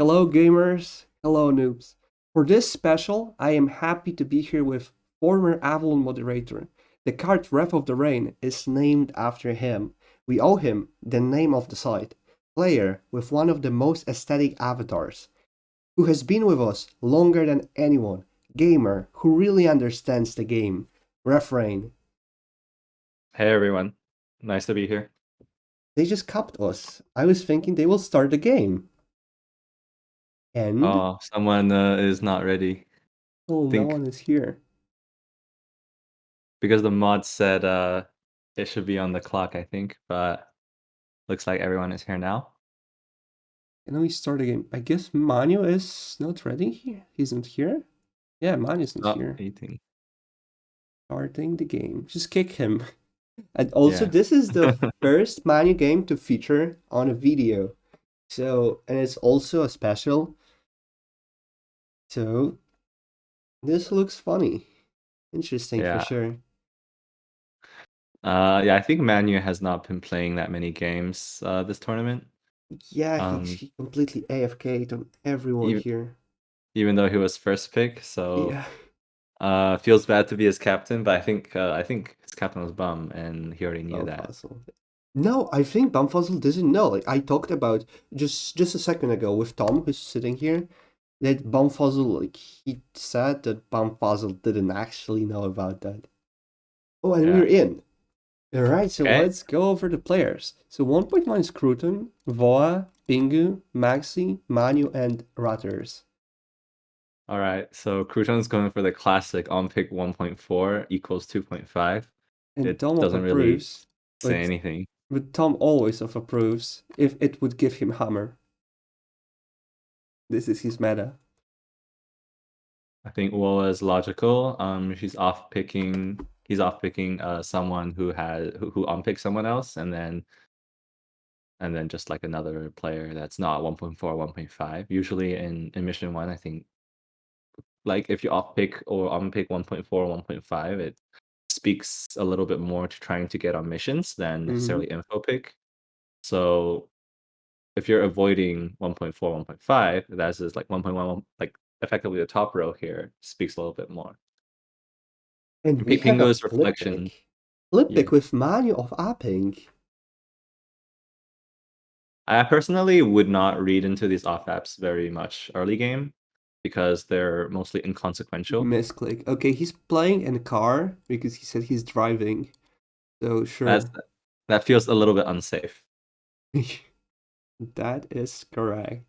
Hello, gamers. Hello, noobs. For this special, I am happy to be here with former Avalon moderator. The card Ref of the Rain is named after him. We owe him the name of the site. Player with one of the most aesthetic avatars, who has been with us longer than anyone. Gamer who really understands the game. Refrain. Hey everyone, nice to be here. They just capped us. I was thinking they will start the game. And Oh, someone is not ready. oh, no Think one is here. because the mod said it should be on the clock, I think, but looks like everyone is here now. And then we start again. I guess Manu is not ready here. He's not here. Yeah, Manu's not Oh, here. eating. Starting the game. Just kick him. And also, Yeah. this is the first Manu game to feature on a video. So, and it's also a special. So, this looks funny. Interesting for Yeah. sure. Yeah, I think Manu has not been playing that many games this tournament. Yeah, Um, he completely AFK'd on everyone even here. even though he was first pick, so Yeah. feels bad to be his captain, but I think his captain was bum and he already knew that. Bumfuzzle. No, I think Bumfuzzle doesn't know. Like I talked about just a second ago with Tom, who's sitting here, that Bumfuzzle, like he said that Bumfuzzle didn't actually know about that. Oh, and we're Yeah. in. All right, so Okay. let's go over the players. So 1.1 is Crouton, Voa, Pingu, Maxi, Manu, and Ratters. All right, so Crouton's going for the classic on pick 1.4 equals 2.5. And It Tom of doesn't really approves, say but anything. Tom always of approves if it would give him hammer. This is his meta. I think Woa is logical. He's off picking someone who on picked someone else, and then just like another player that's not 1.4, 1.5. Usually in mission one, I think like if you off pick or on pick 1.4, 1.5, it speaks a little bit more to trying to get on missions than Mm-hmm. necessarily info pick. So if you're avoiding 1.4, 1.5, that's just like 1.1, like effectively the top row here speaks a little bit more. And And we have a Pingo's flip reflection, pick. Flip yeah. pick with Manu of Apping. I personally would not read into these off apps very much early game because they're mostly inconsequential. Misclick. Okay, he's playing in a car because he said he's driving. So That's sure. that feels a little bit unsafe. That is correct.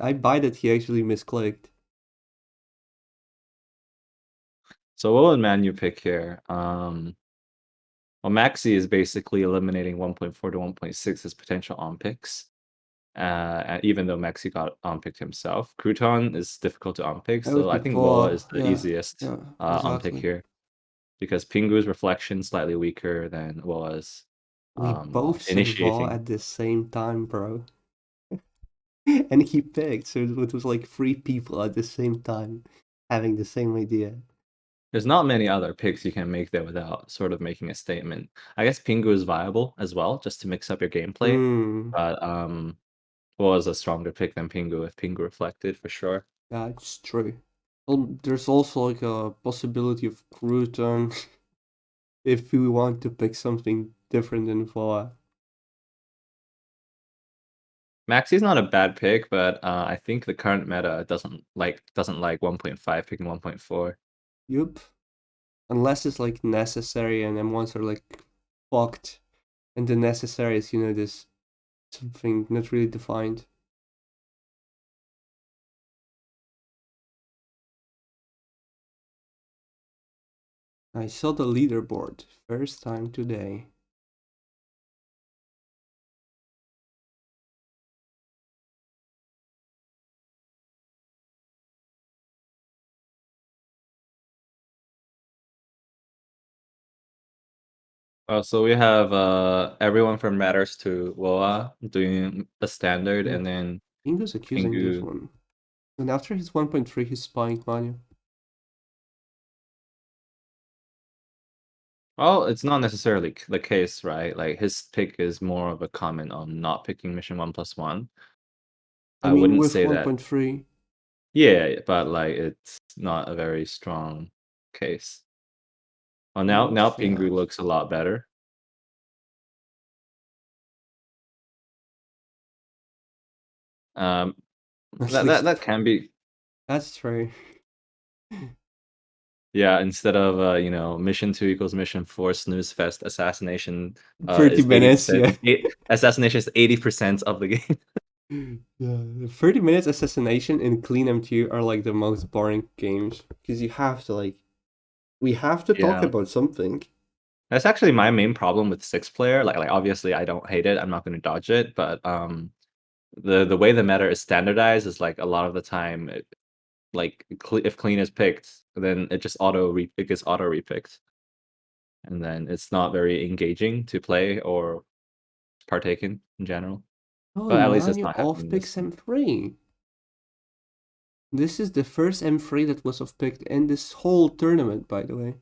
I buy that he actually misclicked. So what would Manu pick here? Well, Maxi is basically eliminating 1.4 to 1.6 as potential on picks. And even though Maxi got on-picked himself. Crouton is difficult to on-pick, I would so I pick think Woa Voa. is the Yeah, easiest yeah, on-pick exactly. here because Pingu's reflection slightly weaker than Woa's We both said Voa initiating. at the same time, bro. And he picked, so it was like three people at the same time having the same idea. There's not many other picks you can make there without sort of making a statement. I guess Pingu is viable as well, just to mix up your gameplay, Hmm. but Woa is a stronger pick than Pingu if Pingu reflected for sure. That's true. Well, there's also like a possibility of crouton if we want to pick something different than Voa. Maxi's not a bad pick, but I think the current meta doesn't like 1.5 picking 1.4. Yup. Unless it's like necessary and M1s are like fucked. And the necessary is, this something not really defined. I saw the leaderboard first time today. So we have everyone from Matters to Woa doing the standard, Yeah. and then Ingo's accusing this Pingu. one. And after his 1.3, he's spying Manu. Well, it's not necessarily the case, right? Like his pick is more of a comment on not picking mission 1+1. I I mean, wouldn't with say that. 1.3. Yeah, but like it's not a very strong case. Well, Hmm, now yeah, Pingu looks a lot better. Um, at that least can be. that's true. Yeah, instead of, mission 2 equals mission 4 snooze fest, 30 is minutes, 80%. yeah. Assassination is 80% of the game. Yeah, the 30 minutes assassination in Clean M2 are like the most boring games because you have to like we have to talk Yeah. about something. That's actually my main problem with 6-player, obviously, I don't hate it, I'm not gonna dodge it, but, the way the meta is standardized is, like, a lot of the time, if clean is picked, then it gets auto repicked, and then it's not very engaging to play or partake in general. Oh, But at least now it's you not off happening this picks time. M3. This is the first M3 that was off picked in this whole tournament, by the way.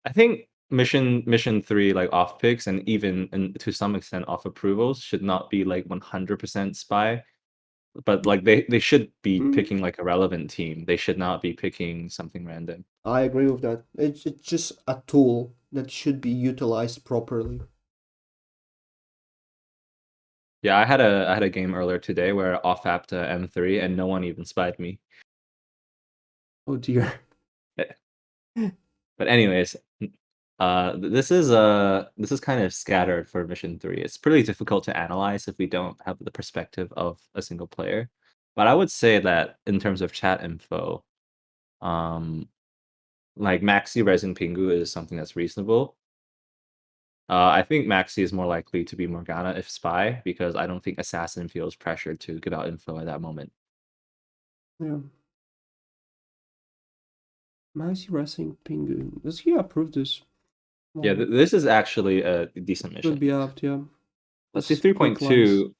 I think mission 3, like, off picks and even and to some extent off approvals should not be, like, 100% spy, but, like, they should be Mm, picking, like, a relevant team. They should not be picking something random. I agree with that. It's just a tool that should be utilized properly. Yeah, I had a game earlier today where off apped M3 and no one even spied me. Oh dear. Eh, but anyways, this is kind of scattered for mission 3. It's pretty difficult to analyze if we don't have the perspective of a single player. But I would say that in terms of chat info, um, like Maxi Resin Pingu is something that's reasonable. I think Maxi is more likely to be Morgana if spy, because I don't think Assassin feels pressured to give out info at that moment. Yeah. Mousy Racing Penguin. Does he approve this? Yeah, Well, this is actually a decent could mission. be out, yeah. Let's see, Let's quick glance. 3.2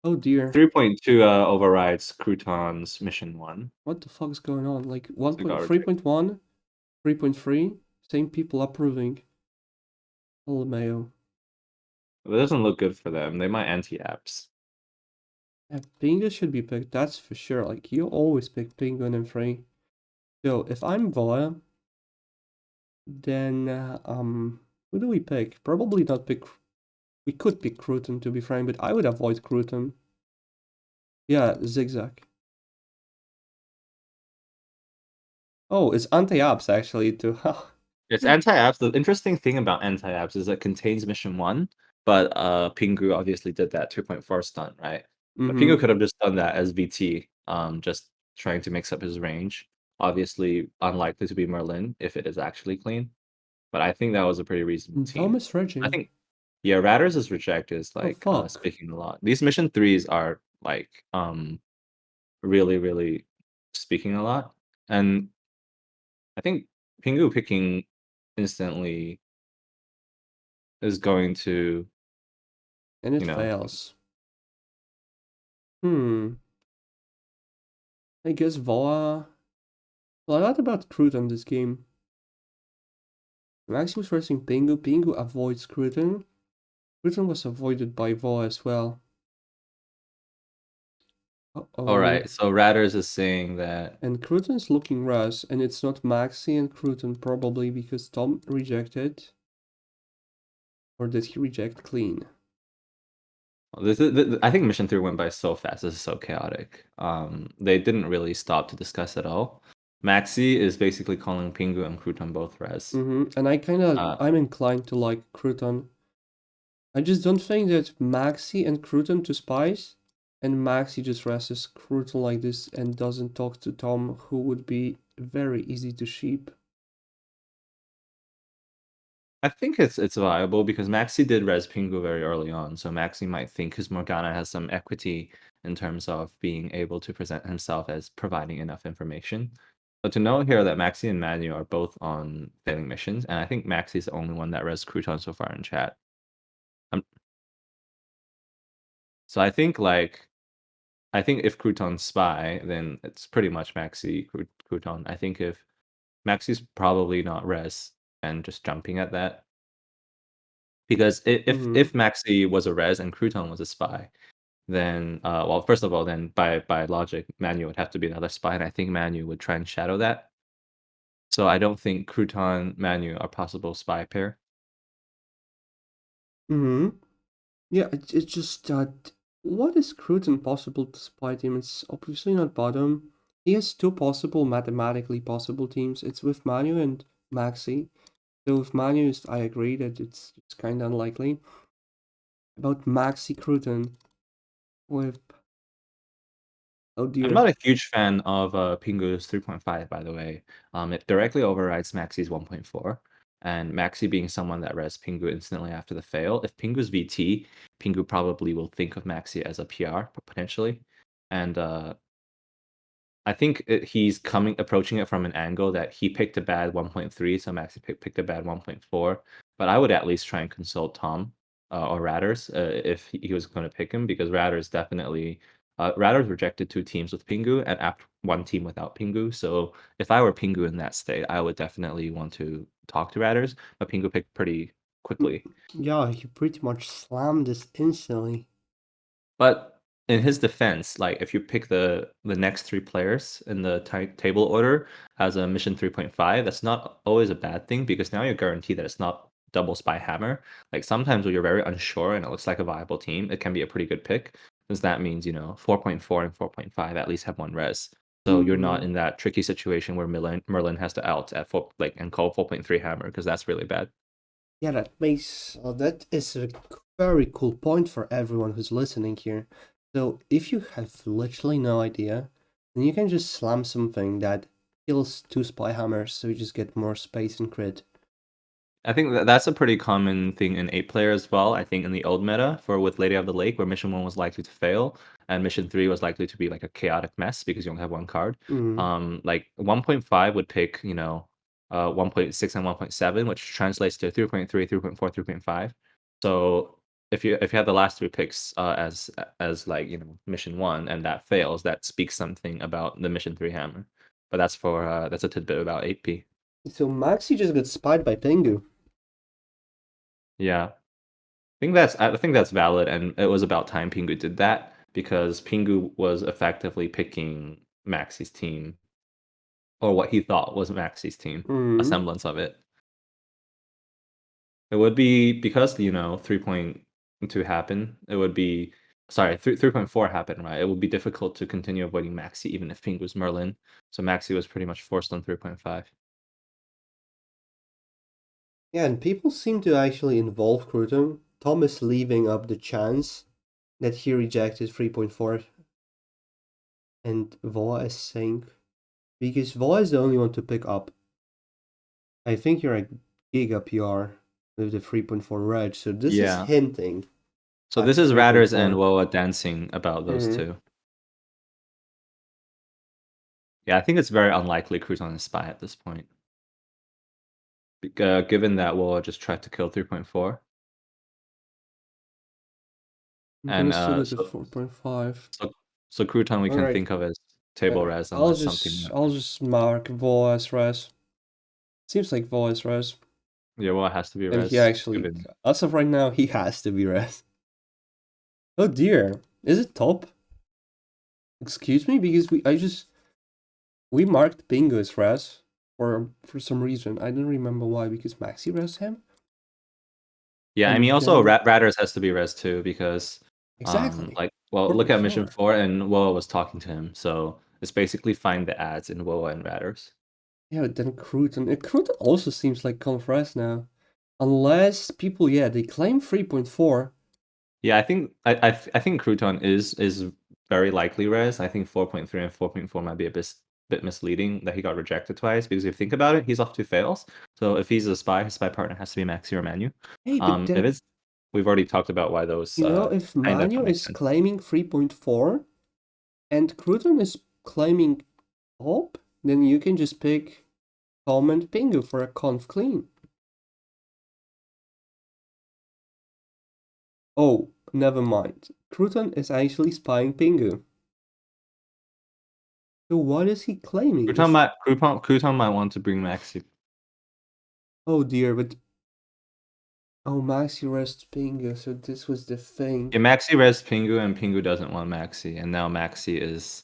Oh dear. 3.2 overrides Crouton's mission 1. What the fuck is going on? Like Cigar check. 1.3.1, 3.3, same people approving. LMAO. It doesn't look good for them. They might anti-apps. Yeah, Pingu should be picked, that's for sure. Like, you always pick Penguin and Free. So, if I'm Voya, then, who do we pick? Probably not pick... We could pick Crouton, to be frank, but I would avoid Crouton. Yeah, Zigzag. Oh, it's anti-apps, actually, too. It's anti-apps. The interesting thing about anti-apps is it contains mission 1, but Pingu obviously did that 2.4 stunt, right? But Pingu Mm-hmm. could have just done that as VT, just trying to mix up his range. Obviously, unlikely to be Merlin if it is actually clean. But I think that was a pretty reasonable team. Thomas I Regging. think, yeah, Ratter's reject is Oh, like fuck. speaking a lot. These mission 3s are like really, really speaking a lot. And I think Pingu picking instantly is going to, And it you know, fails. Hmm. I guess Voa... Well, a lot about Crouton this game. Maximus versus Pingu. Pingu avoids Crouton. Crouton was avoided by Voa as well. all Uh-oh. right. So Ratters is saying that And Crouton's looking Ras, and it's not Maxi and Crouton probably because Tom rejected. Or did he reject clean? I think mission 3 went by so fast. This is so chaotic. They didn't really stop to discuss at all. Maxi is basically calling Pingu and Crouton both res. Mm-hmm. And I'm inclined to like Crouton. I just don't think that Maxi and Crouton to spies, and Maxi just rests Crouton like this and doesn't talk to Tom, who would be very easy to sheep. I think it's viable because Maxi did res Pingu very early on, so Maxi might think his Morgana has some equity in terms of being able to present himself as providing enough information. But to know here that Maxi and Manu are both on failing missions, and I think Maxi's the only one that res Crouton so far in chat. Um, so I think if Crouton's spy, then it's pretty much Maxi Crouton. I think if Maxi's probably not res and just jumping at that. Because Mm-hmm. if Maxi was a res and Crouton was a spy, then well, first of all, then by logic, Manu would have to be another spy, and I think Manu would try and shadow that. So I don't think Crouton, Manu are possible spy pair. Hmm. Yeah, it's just that what is Cruton possible to spy team? It's obviously not bottom. He has two possible, mathematically possible teams. It's with Manu and Maxi. So with Manu, I agree that it's kind of unlikely. About Maxi Cruton with oh I'm dear. not a huge fan of Pingu's 3.5, by the way. It directly overrides Maxi's 1.4. And Maxi being someone that res Pingu instantly after the fail. If Pingu's VT, Pingu probably will think of Maxi as a PR, potentially. And I think he's approaching it from an angle that he picked a bad 1.3, so Maxi picked a bad 1.4. But I would at least try and consult Tom or Ratters if he was going to pick him, because Ratters definitely Ratters rejected 2 teams with Pingu and apt 1 team without Pingu. So if I were Pingu in that state, I would definitely want to talk to Ratters. But Pingu picked pretty Mm, quickly. yeah, he pretty much slammed this instantly. But in his defense, like if you pick the next 3 players in the table order as a mission 3.5, that's not always a bad thing because now you're guaranteed that it's not double spy hammer. Like sometimes when you're very unsure and it looks like a viable team, it can be a pretty good pick. Because that means, 4.4 and 4.5 at least have 1 res. So you're not Hmm. in that tricky situation where Merlin has to out at 4 like and call 4.3 hammer because that's really bad. Yeah, that is a very cool point for everyone who's listening here. So if you have literally no idea, then you can just slam something that kills 2 spy hammers, so you just get more space and crit. I think that's a pretty common thing in 8 player as well. I think in the old meta for with Lady of the Lake, where mission 1 was likely to fail, and mission 3 was likely to be like a chaotic mess because you only have 1 card. Mm. Like 1.5 would pick, 1.6 and 1.7, which translates to 3.3, 3.4, 3.5. So if you have the last 3 picks as like mission 1 and that fails, that speaks something about the mission 3 hammer. But that's a tidbit about 8P. So Maxi just got spied by Pingu. Yeah. I think that's valid, and it was about time Pingu did that because Pingu was effectively picking Maxi's team, or what he thought was Maxi's team, a Mm. semblance of it. It would be because 3.2 happened. It would be 3.4 happened, right? It would be difficult to continue avoiding Maxi even if Pingu's Merlin. So Maxi was pretty much forced on 3.5. Yeah, and people seem to actually involve Cruton. Thomas leaving up the chance that he rejected 3.4 and Voa is saying because Voa is the only one to pick up. I think you're a Giga PR with the 3.4 reg, so this is Yeah. hinting So at this is Ratters and 3.4. Woa dancing about those Mm-hmm. two. Yeah, I think it's very unlikely Crouton is spy at this point. Given that Woa just tried to kill 3.4. I'm gonna And still go to 4.5. so so Crouton we can Alright, think of as table res I'll unless something just I'll just mark Voa as res. Seems like Voa is res. yeah, well, it has to be And he res actually, given. as of right now, he has to be res. Oh dear, is it top? Excuse me, because we marked Bingo as res for some reason. I don't remember why, because Maxi res him. Yeah, I mean And also then Ratters has to be res too because exactly like well look at mission 4.4. 4 and Woa was talking to him. So it's basically find the ads in Woa and Ratters. Yeah, but then Cruton. Cruton also seems like Conference now. Unless people, yeah, they claim 3.4. Yeah, I think Crouton is very likely res. I think 4.3 and 4.4 might be a bit misleading that he got rejected twice because if you think about it, he's off 2 fails. So if he's a spy, his spy partner has to be Maxi or Manu. Hey, but If then, it's we've already talked about why those if kind of Manu don't make is sense. claiming 3.4 and Cruton is claiming top, then you can just pick Tom and Pingu for a conf clean. Oh, never mind. Cruton is actually spying Pingu. So what is he claiming? Crouton might want to bring Maxi. Oh dear, but Oh, Maxi Rest Pingu, so this was the thing. Yeah, Maxi res Pingu, and Pingu doesn't want Maxi, and now Maxi is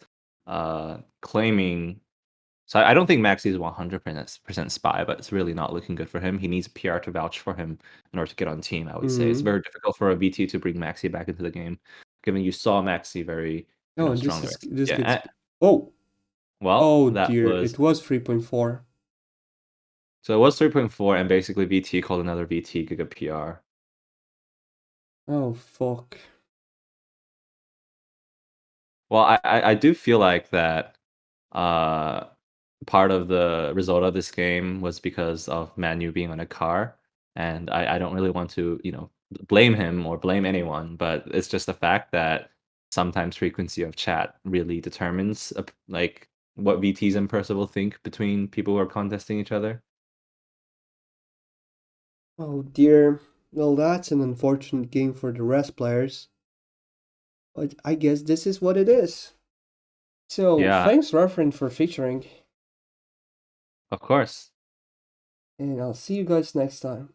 claiming. So I don't think Maxi is 100% spy, but it's really not looking good for him. He needs PR to vouch for him in order to get on team. I would say it's Hmm. very difficult for a VT to bring Maxi back into the game, given you saw Maxi very Oh, and strongly. this Yeah. gets. Oh, Well, oh that dear, was it was 3.4. so it was 3.4, and basically VT called another VT Giga PR. Oh fuck. Well, I do feel like that uh part of the result of this game was because of Manu being on a car, and I don't really want to, blame him or blame anyone, but it's just the fact that sometimes frequency of chat really determines like what VTs and Percival think between people who are contesting each other. Oh dear. Well, that's an unfortunate game for the rest players. But I guess this is what it is. So, Yeah, thanks, Refrain, for featuring, of course. and I'll see you guys next time.